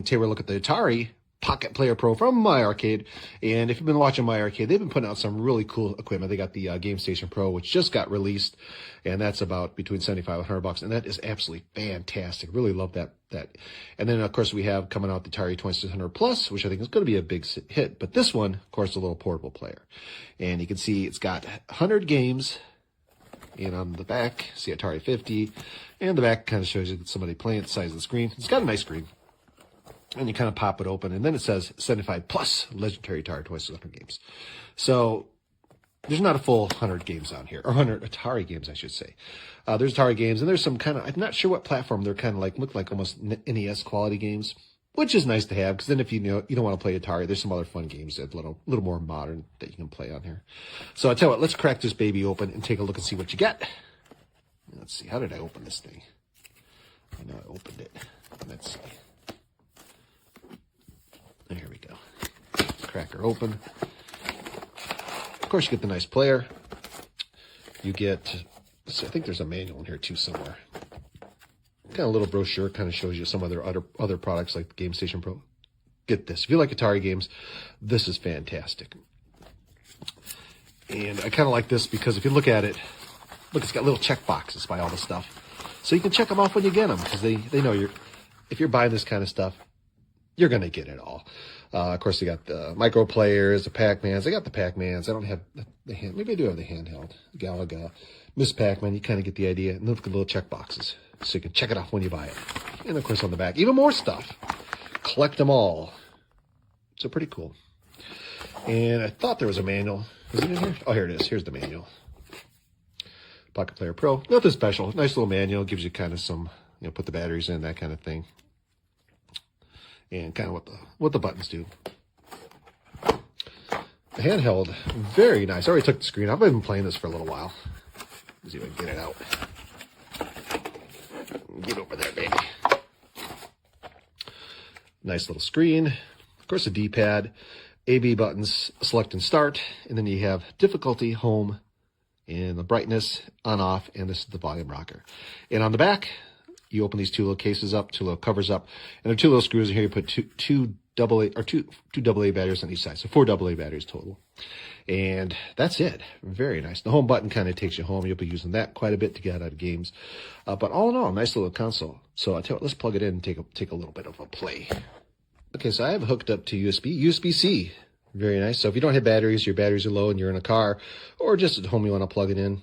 take a look at the Atari Pocket Player Pro from My Arcade. And if you've been watching My Arcade, they've been putting out some really cool equipment. They got the Game Station Pro, which just got released, and that's about between $75 and $100, and that is absolutely fantastic. Really love that. And then, of course, we have coming out the Atari 2600 Plus, which I think is going to be a big hit. But this one, of course, is a little portable player. And you can see it's got 100 games. And on the back, see Atari 50. And the back kind of shows you somebody playing the size of the screen. It's got a nice screen. And you kind of pop it open, and then it says 75 plus legendary Atari 2600 games. So there's not a full 100 games on here, or 100 Atari games, I should say. There's Atari games, and there's some kind of, I'm not sure what platform, they're kind of like, look like almost NES quality games, which is nice to have, because then if you don't want to play Atari, there's some other fun games that are a little more modern that you can play on here. So I tell you what, let's crack this baby open and take a look and see what you get. Let's see, how did I open this thing? I know I opened it. Let's see. There we go. Crack her open. Of course, you get the nice player. You get, I think there's a manual in here too somewhere. Kind of a little brochure, kind of shows you some of their other products like the Game Station Pro. Get this. If you like Atari games, this is fantastic. And I kind of like this because if you look at it, look, it's got little check boxes by all the stuff. So you can check them off when you get them, because they know if you're buying this kind of stuff, you're going to get it all. Of course, they got the micro players, the Pac-Mans. They got the Pac-Mans. I don't have the hand. Maybe I do have the handheld. Galaga, Miss Pac-Man. You kind of get the idea. And look at the little check boxes, so you can check it off when you buy it. And of course, on the back, even more stuff. Collect them all. So pretty cool. And I thought there was a manual. Is it in here? Oh, here it is. Here's the manual. Pocket Player Pro. Nothing special. Nice little manual. Gives you kind of some, put the batteries in, that kind of thing. And kind of what the buttons do. The handheld, very nice. I already took the screen. I've been playing this for a little while. Let's see if I can get it out. Get over there, baby. Nice little screen. Of course, a D-pad, A/B buttons, select and start, and then you have difficulty, home, and the brightness, on, off, and this is the volume rocker. And on the back, you open these two little cases up, two little covers up, and there are two little screws in here. You put two AA batteries on each side, so 4 AA batteries total. And that's it. Very nice. The home button kind of takes you home. You'll be using that quite a bit to get out of games. But all in all, nice little console. So I tell you what, let's plug it in and take a little bit of a play. Okay, so I have it hooked up to USB-C. Very nice. So if you don't have batteries, your batteries are low and you're in a car, or just at home you want to plug it in,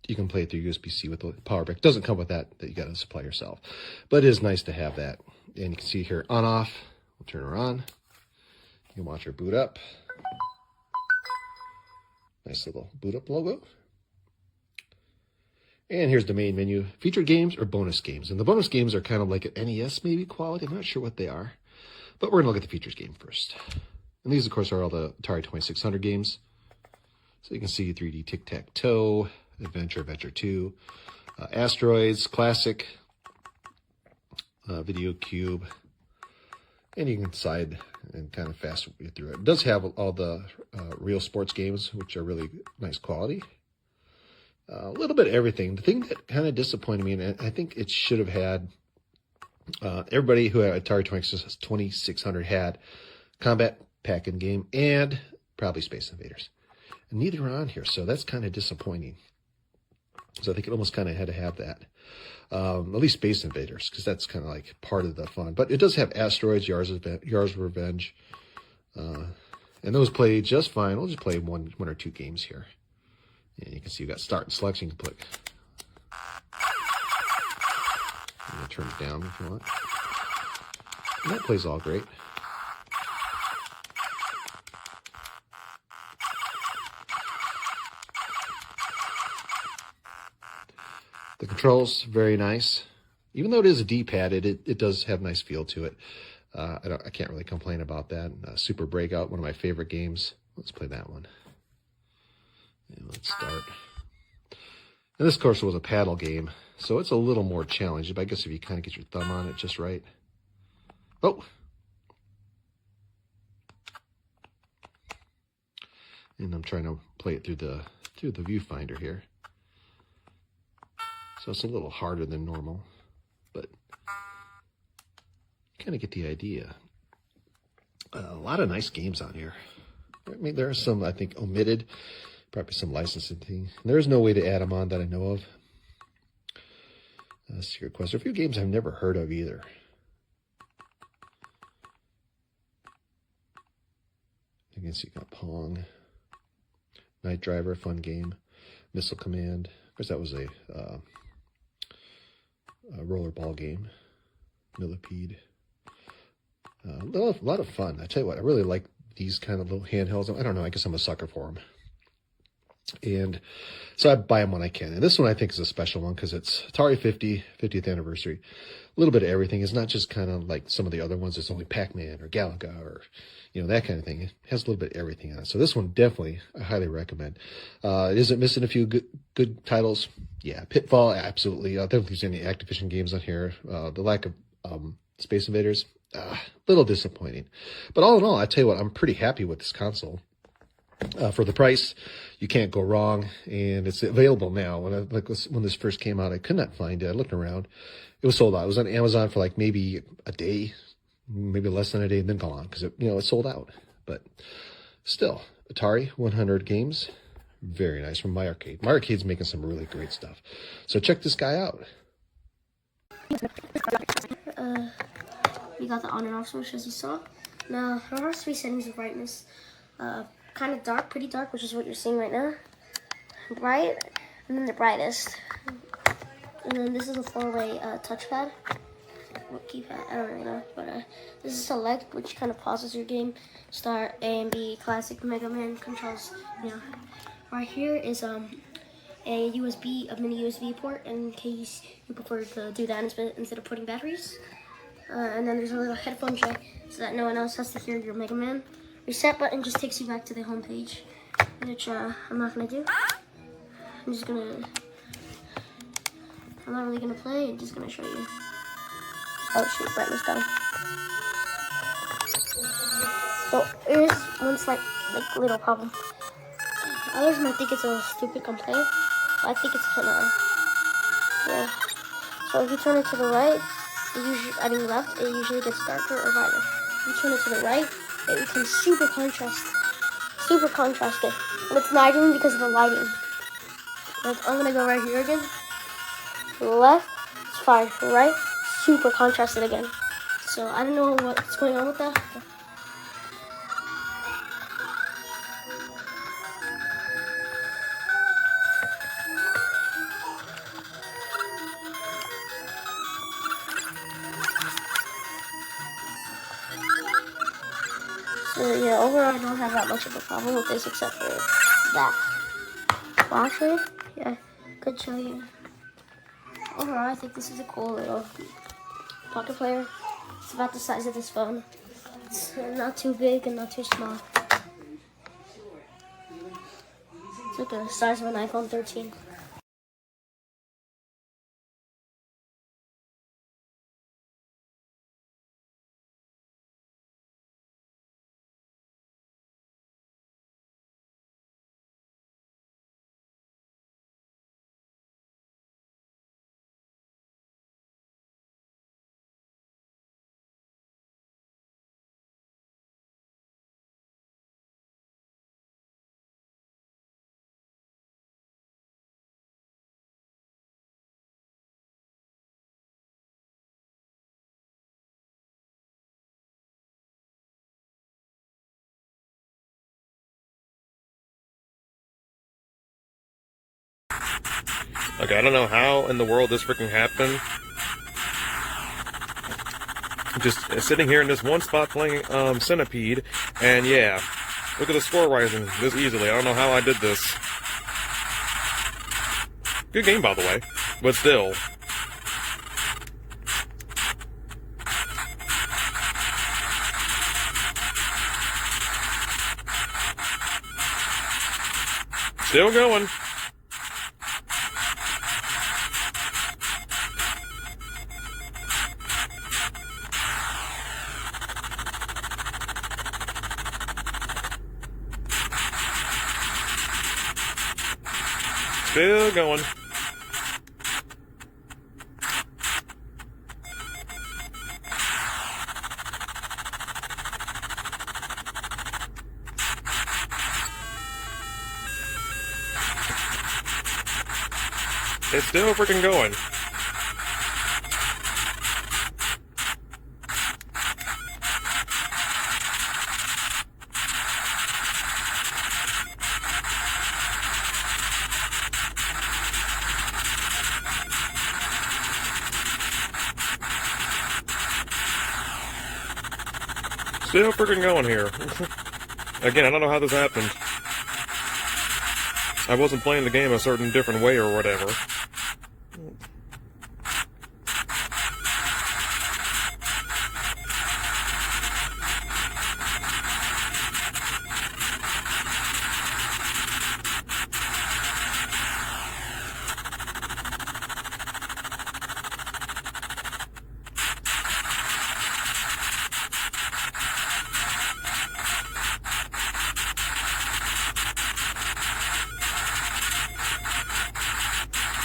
you can play it through USB-C with the power brick. Doesn't come with that you got to supply yourself. But it is nice to have that. And you can see here, on, off. We'll turn her on. You can watch her boot up. Nice little boot up logo. And here's the main menu. Featured games or bonus games. And the bonus games are kind of like an NES maybe quality. I'm not sure what they are. But we're going to look at the features game first. And these, of course, are all the Atari 2600 games. So you can see 3D Tic-Tac-Toe, Adventure 2, Asteroids, Classic, Video Cube, and you can slide and kind of fast through it. It does have all the real sports games, which are really nice quality. A little bit of everything. The thing that kind of disappointed me, and I think it should have had, everybody who had Atari 2600 had Combat Pac-In game and probably Space Invaders. And neither are on here, so that's kind of disappointing. So I think it almost kind of had to have that. At least Space Invaders, because that's kind of like part of the fun. But it does have Asteroids, Yar's Revenge. And those play just fine. We'll just play one or two games here. And you can see you've got start and selection. You can click. I'm going to turn it down if you want. And that plays all great. The controls, very nice. Even though it is a D-pad, it does have a nice feel to it. I can't really complain about that. Super Breakout, one of my favorite games. Let's play that one. And let's start. And this, of course, was a paddle game, so it's a little more challenging. But I guess if you kind of get your thumb on it just right. Oh! And I'm trying to play it through the viewfinder here. So it's a little harder than normal, but kind of get the idea. A lot of nice games on here. I mean, there are some, I think, omitted. Probably some licensing thing. There's no way to add them on that I know of. Secret Quest. There are a few games I've never heard of either. I guess you got Pong. Night Driver, fun game. Missile Command. Of course, that was a rollerball game. Millipede. A lot of fun. I tell you what, I really like these kind of little handhelds. I don't know, I guess I'm a sucker for them. And so I buy them when I can. And this one I think is a special one because it's Atari 50th anniversary. A little bit of everything. It's not just kind of like some of the other ones. It's only Pac-Man or Galaga or, you know, that kind of thing. It has a little bit of everything on it. So this one definitely I highly recommend. It isn't missing a few good titles. Yeah, Pitfall, absolutely. I don't think there's any Activision games on here. The lack of Space Invaders, a little disappointing. But all in all, I tell you what, I'm pretty happy with this console. For the price, you can't go wrong, and it's available now. When this first came out, I could not find it. I looked around. It was sold out. It was on Amazon for like maybe a day, maybe less than a day, and then gone because it sold out. But still, Atari 100 games, very nice from My Arcade. My Arcade's making some really great stuff. So check this guy out. We got the on and off switch as you saw. Now there are 3 settings of brightness. Kind of dark, pretty dark, which is what you're seeing right now. Bright, and then the brightest. And then this is a 4-way touchpad. What keypad? I don't really know. But this is select, which kind of pauses your game. Start, A and B, classic, Mega Man controls. You know, right here is a mini USB port in case you prefer to do that instead of putting batteries. And then there's a little headphone jack so that no one else has to hear your Mega Man. Reset button just takes you back to the home page, which I'm not gonna do. I'm not really gonna play. I'm just gonna show you. Oh shoot, brightness down. So here's one slight little problem. Others might think it's a stupid complaint. I think it's yeah. So if you turn it to the right, left, it usually gets darker or brighter. If you turn it to the right, it becomes super contrasted. And it's not even because of the lighting. Like, I'm gonna go right here again. To the left, it's fine. To the right, super contrasted again. So I don't know what's going on with that. So yeah, overall I don't have that much of a problem with this except for that. Well, actually, yeah, could show you. Overall, I think this is a cool little pocket player. It's about the size of this phone. It's not too big and not too small. It's like the size of an iPhone 13. Okay, I don't know how in the world this freaking happened. Just sitting here in this one spot playing Centipede, and yeah, look at the score rising this easily. I don't know how I did this. Good game, by the way, but still. Still going. Still going. It's still freaking going. Still freaking going here. Again, I don't know how this happened. I wasn't playing the game a certain different way or whatever.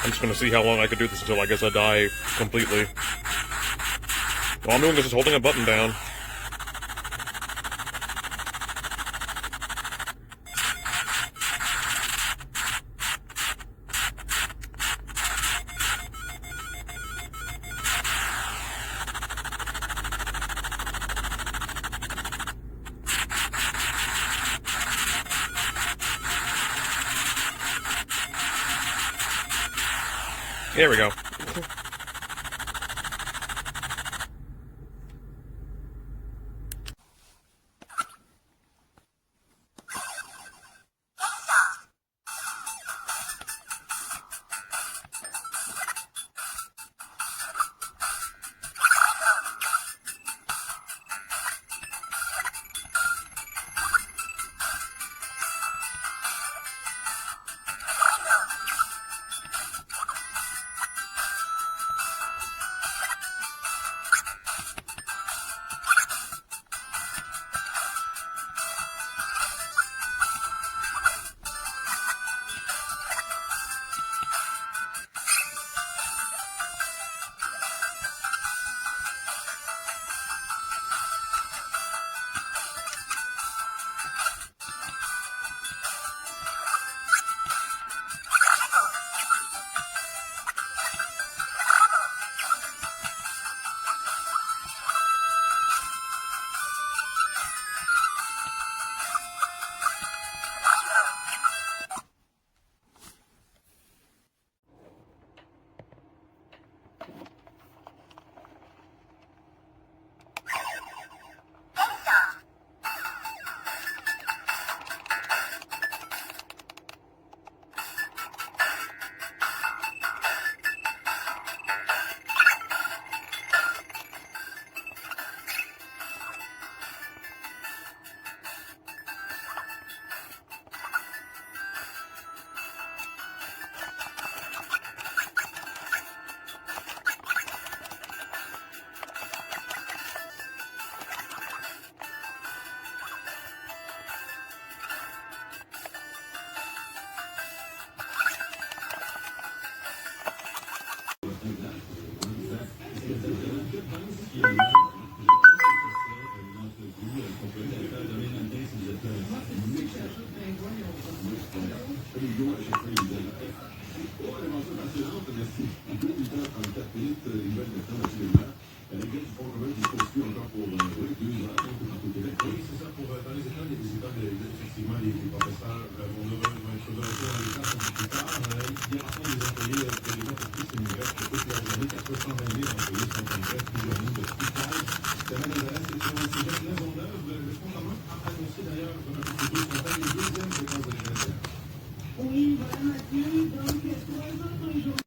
I'm just gonna see how long I could do this until I guess I die completely. All I'm doing is just holding a button down. There we go. Oui, voilà, Mathieu, donc,